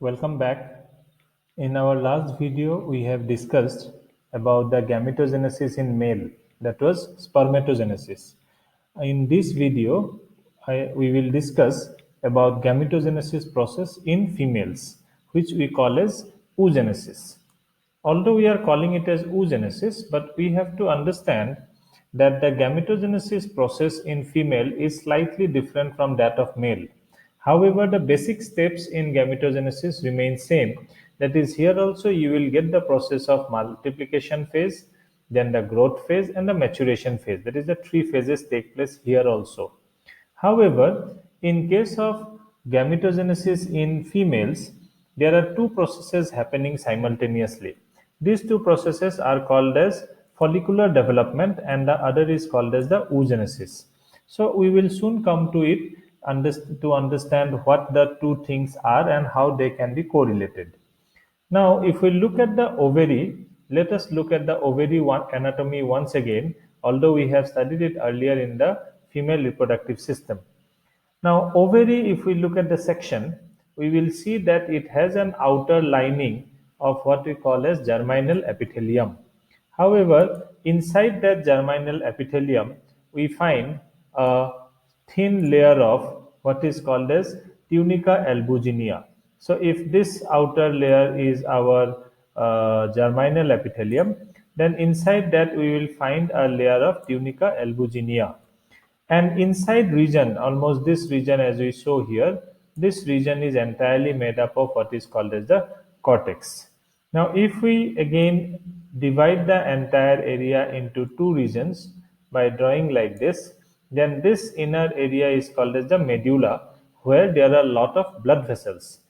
Welcome back. In our last video, we have discussed about the gametogenesis in male, that was spermatogenesis. In this video, we will discuss about gametogenesis process in females, which we call as oogenesis. Although we are calling it as oogenesis, but we have to understand that the gametogenesis process in female is slightly different from that of male. However, the basic steps in gametogenesis remain same. That is, here also you will get the process of multiplication phase, then the growth phase and the maturation phase. That is, the three phases take place here also. However, in case of gametogenesis in females, there are two processes happening simultaneously. These two processes are called as follicular development and the other is called as the oogenesis. So we will soon come to it to understand what the two things are and how they can be correlated. Now, if we look at the ovary, let us look at the ovary anatomy once again, although we have studied it earlier in the female reproductive system. Now, ovary, if we look at the section, we will see that it has an outer lining of what we call as germinal epithelium. However, inside that germinal epithelium, we find a thin layer of what is called as tunica albuginea. So, if this outer layer is our germinal epithelium, then inside that we will find a layer of tunica albuginea. And inside region, almost this region as we show here, this region is entirely made up of what is called as the cortex. Now, if we again divide the entire area into two regions by drawing like this, then this inner area is called as the medulla, where there are a lot of blood vessels.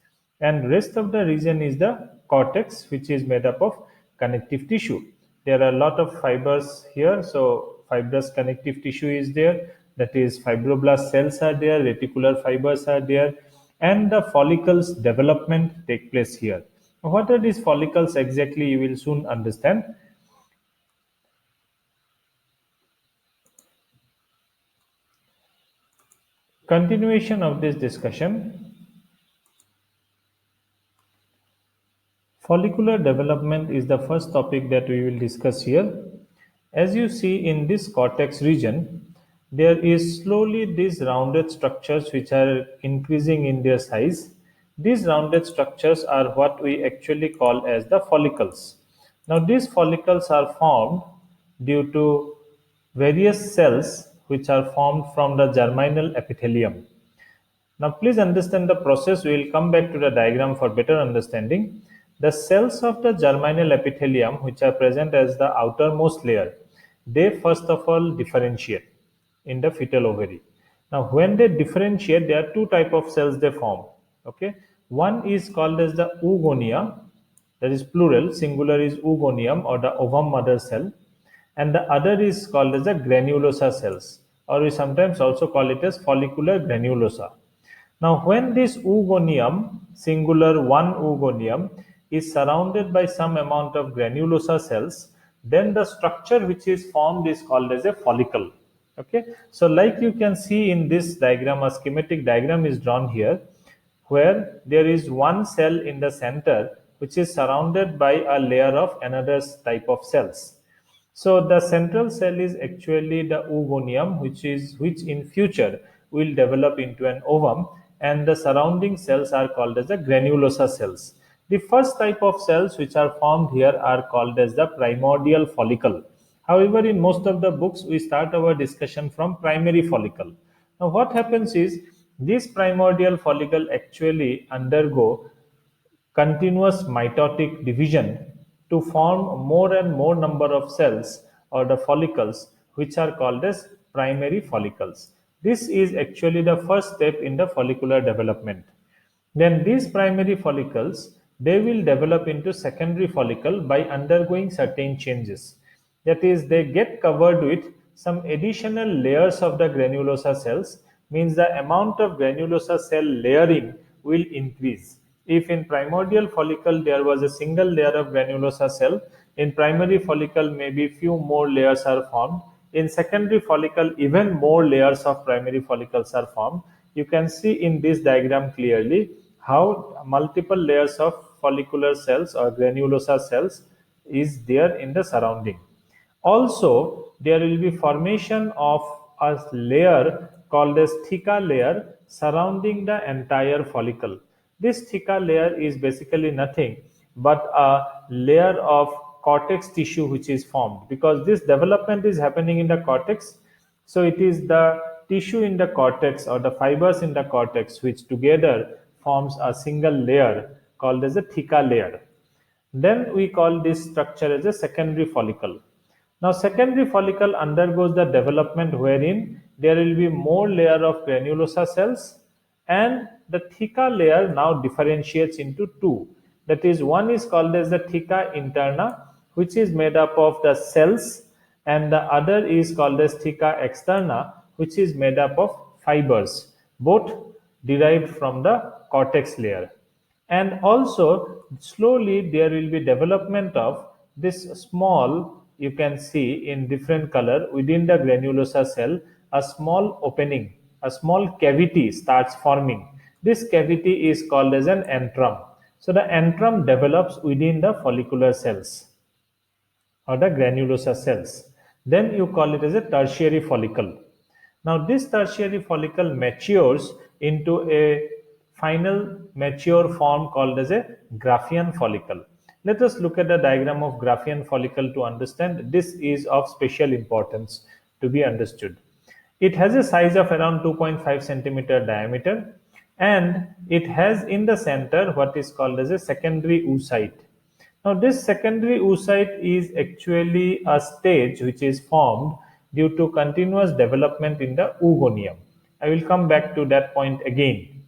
And rest of the region is the cortex, which is made up of connective tissue. There are a lot of fibers here, so fibrous connective tissue is there, that is fibroblast cells are there, reticular fibers are there, and the follicles development take place here. What are these follicles exactly, you will soon understand. Continuation of this discussion. Follicular development is the first topic that we will discuss here. As you see in this cortex region, there is slowly these rounded structures which are increasing in their size. These rounded structures are what we actually call as the follicles. Now these follicles are formed due to various cells which are formed from the germinal epithelium. Now, please understand the process. We will come back to the diagram for better understanding. The cells of the germinal epithelium, which are present as the outermost layer, they first of all differentiate in the fetal ovary. Now, when they differentiate, there are two type of cells they form. Okay, one is called as the oogonia, that is plural. Singular is oogonium or the ovum mother cell, and the other is called as the granulosa cells, or we sometimes also call it as follicular granulosa. Now, when this oogonium, singular one oogonium, is surrounded by some amount of granulosa cells, then the structure which is formed is called as a follicle. Okay, so like you can see in this diagram, a schematic diagram is drawn here, where there is one cell in the center which is surrounded by a layer of another type of cells. So the central cell is actually the oogonium, which in future will develop into an ovum, and the surrounding cells are called as the granulosa cells. The first type of cells which are formed here are called as the primordial follicle. However, in most of the books, we start our discussion from primary follicle. Now, what happens is this primordial follicle actually undergo continuous mitotic division to form more and more number of cells or the follicles, which are called as primary follicles. This is actually the first step in the follicular development. Then these primary follicles, they will develop into secondary follicle by undergoing certain changes. That is, they get covered with some additional layers of the granulosa cells, means the amount of granulosa cell layering will increase. If in primordial follicle there was a single layer of granulosa cell, in primary follicle maybe few more layers are formed. In secondary follicle, even more layers of primary follicles are formed. You can see in this diagram clearly how multiple layers of follicular cells or granulosa cells is there in the surrounding. Also, there will be formation of a layer called as theca layer surrounding the entire follicle. This theca layer is basically nothing but a layer of cortex tissue which is formed, because this development is happening in the cortex. So it is the tissue in the cortex or the fibers in the cortex which together forms a single layer called as a theca layer. Then we call this structure as a secondary follicle. Now secondary follicle undergoes the development wherein there will be more layer of granulosa cells, and the theca layer now differentiates into two. That is, one is called as the theca interna, which is made up of the cells, and the other is called as theca externa, which is made up of fibers, both derived from the cortex layer. And also slowly there will be development of this small, you can see in different color within the granulosa cell, a small opening, a small cavity starts forming. This cavity is called as an antrum. So the antrum develops within the follicular cells or the granulosa cells. Then you call it as a tertiary follicle. Now this tertiary follicle matures into a final mature form called as a Graafian follicle. Let us look at the diagram of Graafian follicle to understand. This is of special importance to be understood. It has a size of around 2.5 centimeter diameter, and it has in the center what is called as a secondary oocyte. Now, this secondary oocyte is actually a stage which is formed due to continuous development in the oogonium. I will come back to that point again.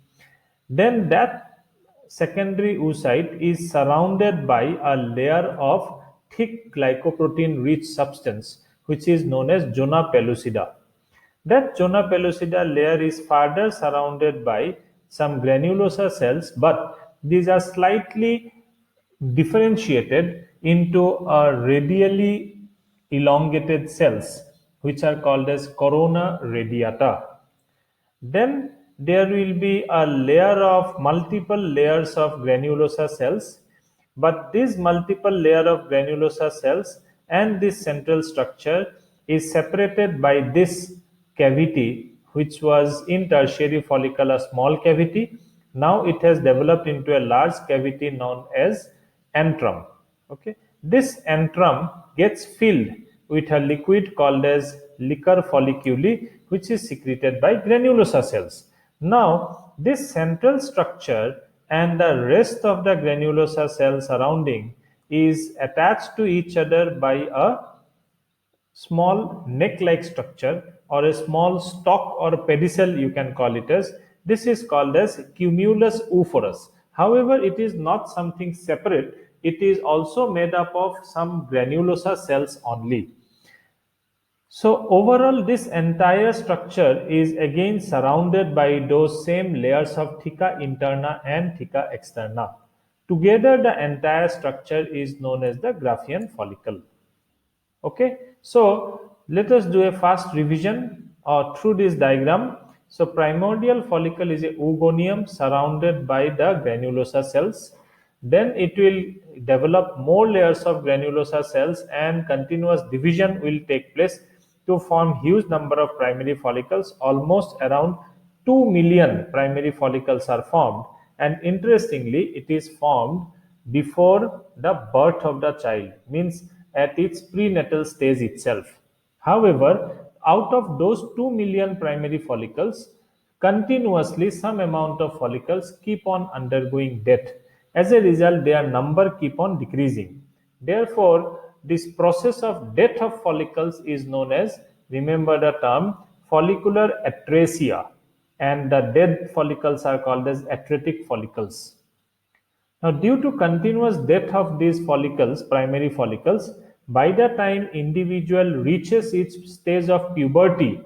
Then that secondary oocyte is surrounded by a layer of thick glycoprotein rich substance which is known as zona pellucida. That zona pellucida layer is further surrounded by some granulosa cells, but these are slightly differentiated into a radially elongated cells which are called as corona radiata. Then there will be a layer of multiple layers of granulosa cells, but this multiple layer of granulosa cells and this central structure is separated by this cavity, which was in tertiary follicle a small cavity. Now it has developed into a large cavity known as antrum. Okay, this antrum gets filled with a liquid called as liquor folliculi, which is secreted by granulosa cells. Now this central structure and the rest of the granulosa cell surrounding is attached to each other by a small neck-like structure or a small stalk or pedicel, you can call it as. This is called as cumulus oophorus. However, it is not something separate. It is also made up of some granulosa cells only. So overall, this entire structure is again surrounded by those same layers of theca interna and theca externa. Together, the entire structure is known as the Graafian follicle. Okay, so let us do a fast revision through this diagram. So primordial follicle is a oogonium surrounded by the granulosa cells. Then it will develop more layers of granulosa cells and continuous division will take place to form huge number of primary follicles. Almost around 2 million primary follicles are formed, and interestingly it is formed before the birth of the child, means at its prenatal stage itself. However, out of those 2 million primary follicles, continuously some amount of follicles keep on undergoing death. As a result, their number keep on decreasing. Therefore, this process of death of follicles is known as, remember the term, follicular atresia, and the dead follicles are called as atretic follicles. Now, due to continuous death of these follicles, primary follicles, by the time individual reaches its stage of puberty,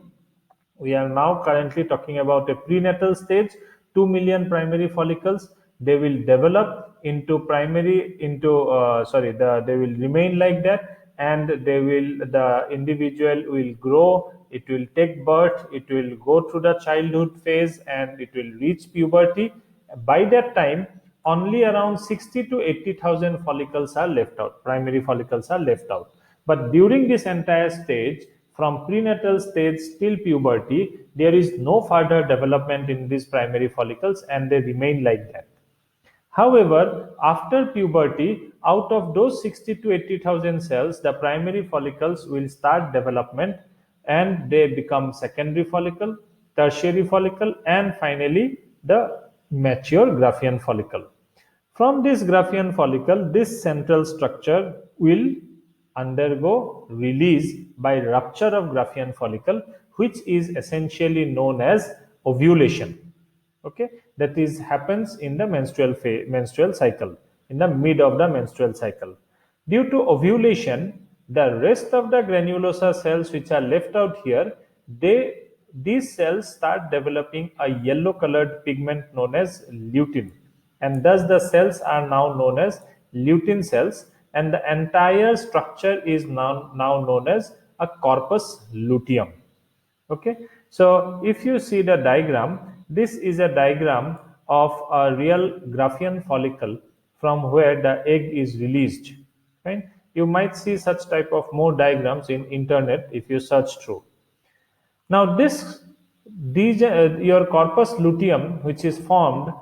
we are now currently talking about a prenatal stage, 2 million primary follicles, they will develop into they will remain like that, and the individual will grow, it will take birth, it will go through the childhood phase, and it will reach puberty, By that time, only around 60 to 80,000 follicles are left out, primary follicles are left out. But during this entire stage, from prenatal stage till puberty, there is no further development in these primary follicles and they remain like that. However, after puberty, out of those 60 to 80,000 cells, the primary follicles will start development and they become secondary follicle, tertiary follicle, and finally the mature Graafian follicle. From this Graafian follicle, this central structure will undergo release by rupture of Graafian follicle, which is essentially known as ovulation. Okay, that is happens in the menstrual cycle, in the mid of the menstrual cycle. Due to ovulation, the rest of the granulosa cells which are left out here, these cells start developing a yellow colored pigment known as lutein, and thus the cells are now known as lutein cells, and the entire structure is now known as a corpus luteum. Okay, so if you see the diagram, this is a diagram of a real Graafian follicle from where the egg is released. Right? You might see such type of more diagrams in internet if you search through. Now your corpus luteum, which is formed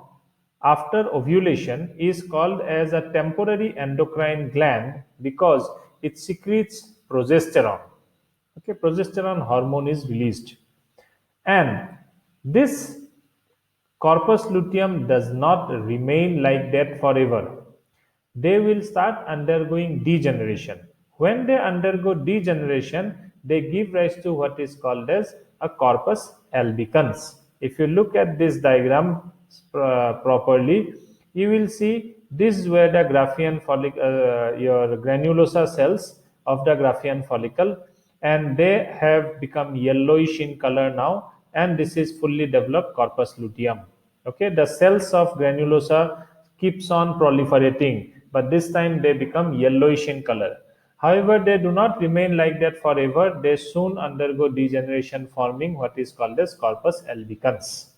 after ovulation, is called as a temporary endocrine gland because it secretes progesterone. Okay, progesterone hormone is released, and this corpus luteum does not remain like that forever. They will start undergoing degeneration. When they undergo degeneration, they give rise to what is called as a corpus albicans. If you look at this diagram properly, you will see this is where the Graafian follicle, your granulosa cells of the Graafian follicle, and they have become yellowish in color now, and this is fully developed corpus luteum. Okay, the cells of granulosa keeps on proliferating, but this time they become yellowish in color. However, they do not remain like that forever. They soon undergo degeneration, forming what is called as corpus albicans.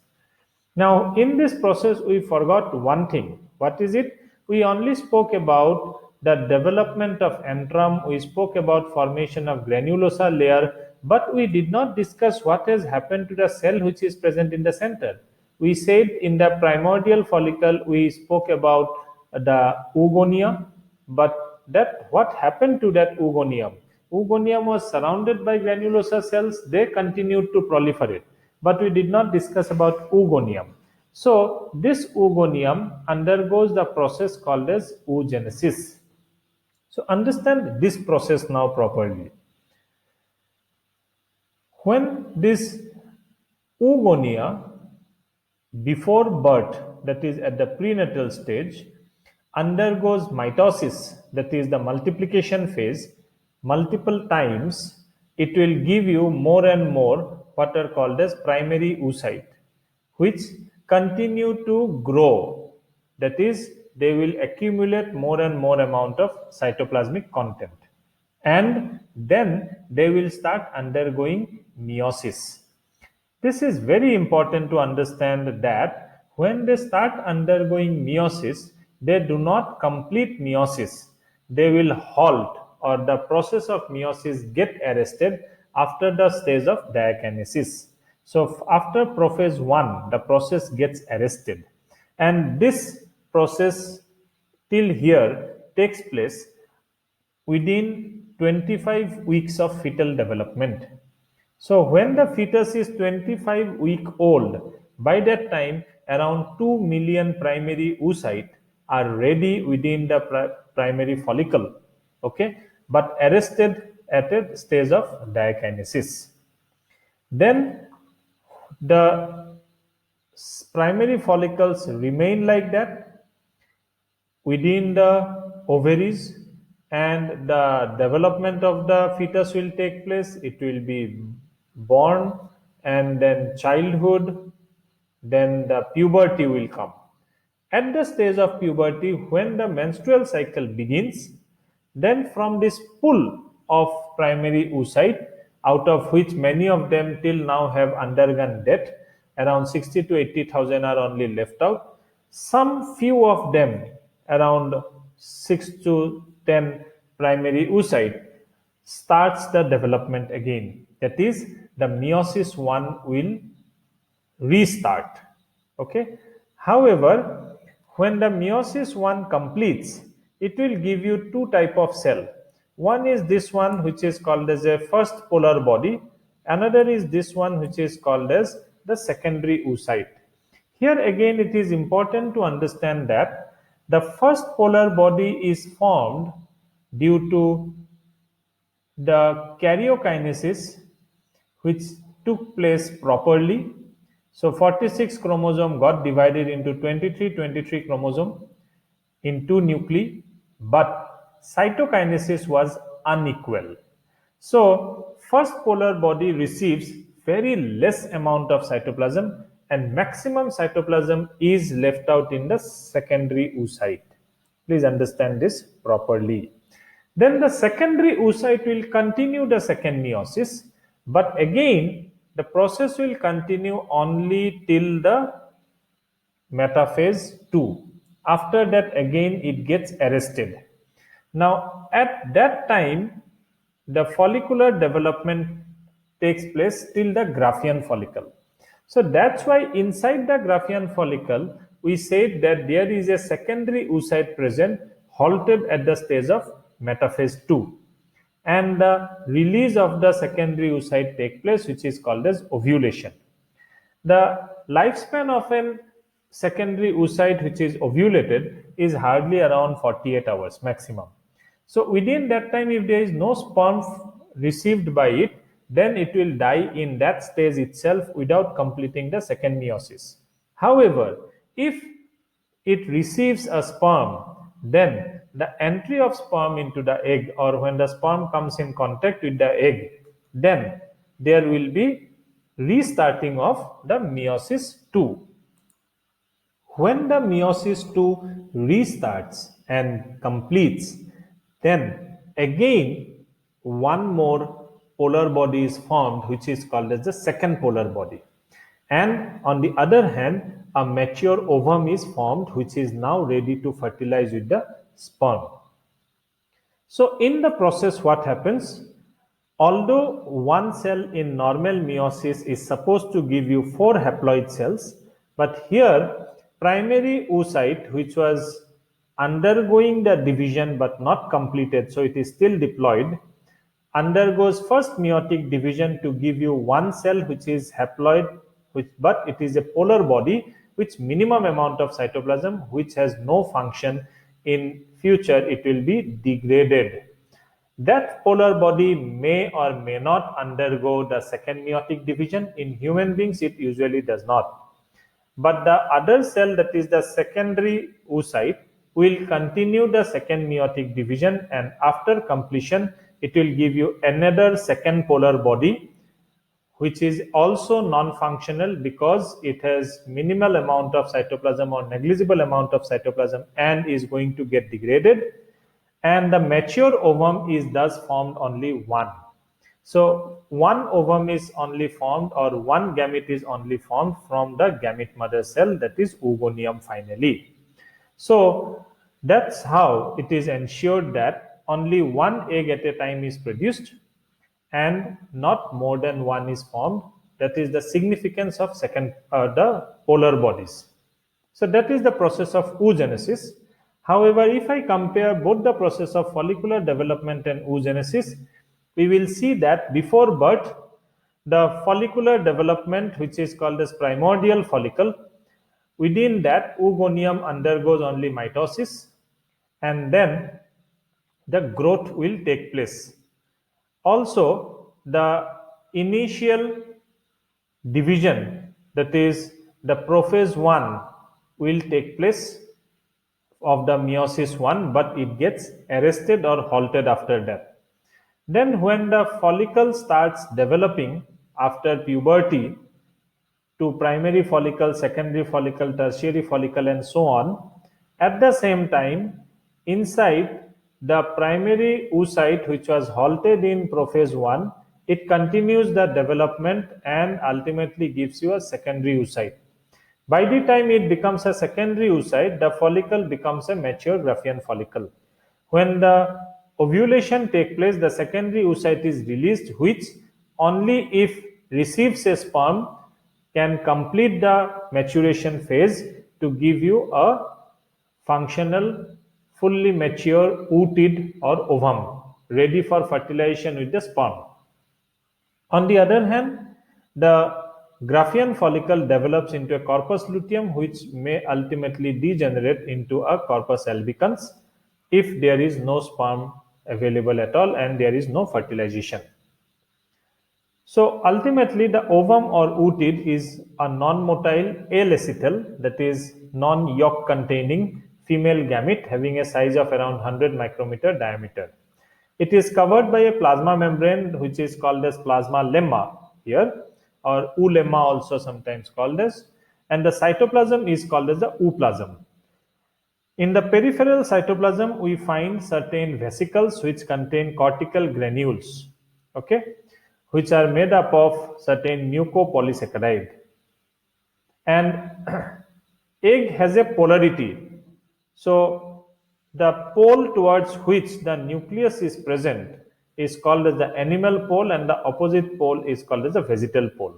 Now, in this process, we forgot one thing. What is it? We only spoke about the development of antrum, we spoke about formation of granulosa layer, but we did not discuss what has happened to the cell which is present in the center. We said in the primordial follicle, we spoke about the oogonia, but that what happened to that oogonium? Oogonium was surrounded by granulosa cells, they continued to proliferate, but we did not discuss about oogonium. So this oogonium undergoes the process called as oogenesis. So understand this process now properly. When this oogonia before birth, that is at the prenatal stage, undergoes mitosis, that is the multiplication phase, multiple times, it will give you more and more what are called as primary oocyte, which continue to grow. That is, they will accumulate more and more amount of cytoplasmic content, and then they will start undergoing meiosis. This is very important to understand that when they start undergoing meiosis, they do not complete meiosis. They will halt, or the process of meiosis get arrested after the stage of diakinesis. So after prophase 1, the process gets arrested. And this process till here takes place within 25 weeks of fetal development. So when the fetus is 25-week old, by that time around 2 million primary oocyte are ready within the primary follicle, okay, but arrested at a stage of diakinesis. Then the primary follicles remain like that within the ovaries, and the development of the fetus will take place. It will be born, and then childhood, then the puberty will come. At the stage of puberty, when the menstrual cycle begins, then from this pool of primary oocyte, out of which many of them till now have undergone death, around 60 to 80,000 are only left out. some few of them, around 6 to 10 primary oocyte, starts the development again. That is, the meiosis 1 will restart. Okay. However, when the meiosis 1 completes, it will give you two type of cell. One is this one, which is called as a first polar body. Another is this one, which is called as the secondary oocyte. Here again, it is important to understand that the first polar body is formed due to the karyokinesis which took place properly. So 46 chromosome got divided into 23 chromosome in two nuclei, but cytokinesis was unequal. So first polar body receives very less amount of cytoplasm and maximum cytoplasm is left out in the secondary oocyte. Please understand this properly. Then the secondary oocyte will continue the second meiosis, but again the process will continue only till the metaphase 2. After that, again it gets arrested. Now at that time, the follicular development takes place till the Graafian follicle. So that's why inside the Graafian follicle, we said that there is a secondary oocyte present, halted at the stage of metaphase 2. And the release of the secondary oocyte take place, which is called as ovulation. The lifespan of an secondary oocyte which is ovulated is hardly around 48 hours maximum. So within that time, if there is no sperm received by it, then it will die in that stage itself without completing the second meiosis. However, if it receives a sperm, then the entry of sperm into the egg, or when the sperm comes in contact with the egg, then there will be restarting of the meiosis 2. When the meiosis 2 restarts and completes, then again one more polar body is formed, which is called as the second polar body. And on the other hand, a mature ovum is formed, which is now ready to fertilize with the sperm. So in the process, what happens? Although one cell in normal meiosis is supposed to give you 4 haploid cells, but here primary oocyte, which was undergoing the division but not completed, so it is still diploid, undergoes first meiotic division to give you one cell which is haploid, but it is a polar body which minimum amount of cytoplasm, which has no function. In future it will be degraded. That polar body may or may not undergo the second meiotic division. In human beings, it usually does not. But the other cell, that is the secondary oocyte, will continue the second meiotic division, and after completion, it will give you another second polar body, which is also non-functional because it has minimal amount of cytoplasm or negligible amount of cytoplasm and is going to get degraded. And the mature ovum is thus formed only one. So one ovum is only formed, or one gamete is only formed from the gamete mother cell, that is oogonium finally. So that's how it is ensured that only one egg at a time is produced and not more than one is formed. That is the significance of the polar bodies. So that is the process of oogenesis. However, if I compare both the process of follicular development and oogenesis, we will see that before birth, the follicular development, which is called as primordial follicle, within that oogonium undergoes only mitosis, and then the growth will take place. Also, the initial division, that is the prophase 1, will take place of the meiosis 1, but it gets arrested or halted after that. Then when the follicle starts developing after puberty to primary follicle, secondary follicle, tertiary follicle, and so on, at the same time, inside the primary oocyte, which was halted in prophase 1, it continues the development and ultimately gives you a secondary oocyte. By the time it becomes a secondary oocyte, the follicle becomes a mature Graafian follicle. When the ovulation takes place, the secondary oocyte is released, which only if receives a sperm can complete the maturation phase to give you a functional, fully mature ootid or ovum ready for fertilization with the sperm. On the other hand, the Graafian follicle develops into a corpus luteum, which may ultimately degenerate into a corpus albicans if there is no sperm available at all and there is no fertilization. So ultimately, the ovum or ootid is a non-motile alecythal, that is non-yolk containing female gamete having a size of around 100 micrometer diameter. It is covered by a plasma membrane which is called as plasma lemma here, or oolemma also sometimes called as, and the cytoplasm is called as the ooplasm. In the peripheral cytoplasm, we find certain vesicles which contain cortical granules, okay, which are made up of certain mucopolysaccharide. And egg has a polarity. So the pole towards which the nucleus is present is called as the animal pole, and the opposite pole is called as the vegetal pole.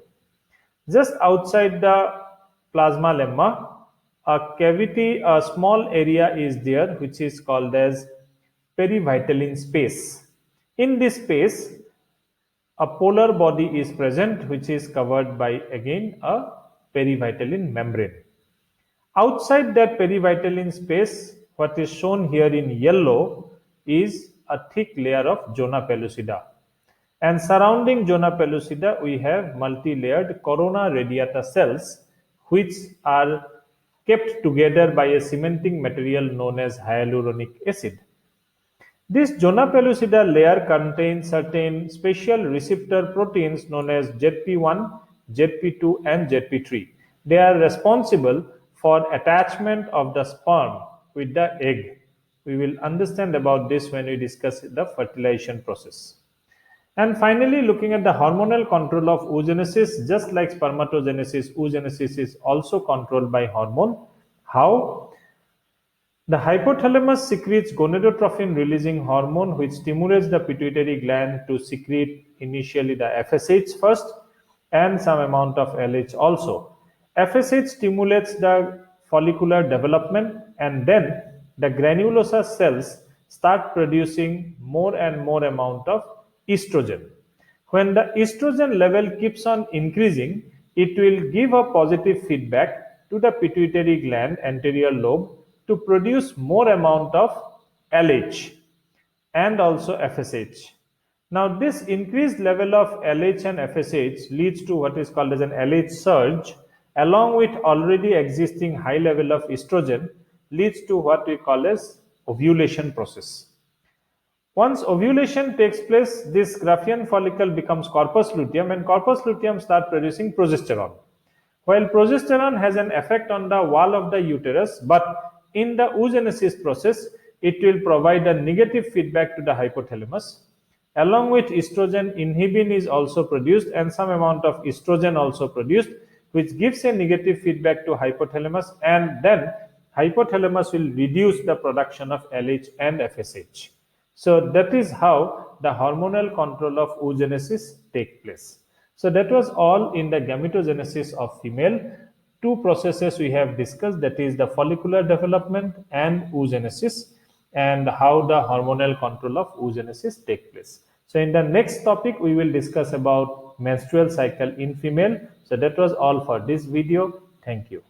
Just outside the plasma lemma, a cavity, a small area is there which is called as perivitelline space. In this space, a polar body is present which is covered by again a perivitelline membrane. Outside that perivitelline space, what is shown here in yellow is a thick layer of zona pellucida. And surrounding zona pellucida, we have multi-layered corona radiata cells which are kept together by a cementing material known as hyaluronic acid. This zona pellucida layer contains certain special receptor proteins known as ZP1, ZP2 and ZP3. They are responsible for attachment of the sperm with the egg. We will understand about this when we discuss the fertilization process. And finally, looking at the hormonal control of oogenesis, just like spermatogenesis, oogenesis is also controlled by hormone. How? The hypothalamus secretes gonadotrophin releasing hormone which stimulates the pituitary gland to secrete initially the FSH first and some amount of LH also. FSH stimulates the follicular development, and then the granulosa cells start producing more and more amount of estrogen. When the estrogen level keeps on increasing, it will give a positive feedback to the pituitary gland anterior lobe to produce more amount of LH and also FSH. Now this increased level of LH and FSH leads to what is called as an LH surge, along with already existing high level of estrogen leads to what we call as ovulation process. Once ovulation takes place, this Graafian follicle becomes corpus luteum, and corpus luteum start producing progesterone. While progesterone has an effect on the wall of the uterus, but in the oogenesis process, it will provide a negative feedback to the hypothalamus. Along with estrogen, inhibin is also produced and some amount of estrogen also produced, which gives a negative feedback to hypothalamus, and then hypothalamus will reduce the production of LH and FSH. So that is how the hormonal control of oogenesis take place. So that was all in the gametogenesis of female. Two processes we have discussed, that is the follicular development and oogenesis, and how the hormonal control of oogenesis take place. So in the next topic, we will discuss about menstrual cycle in female. So that was all for this video. Thank you.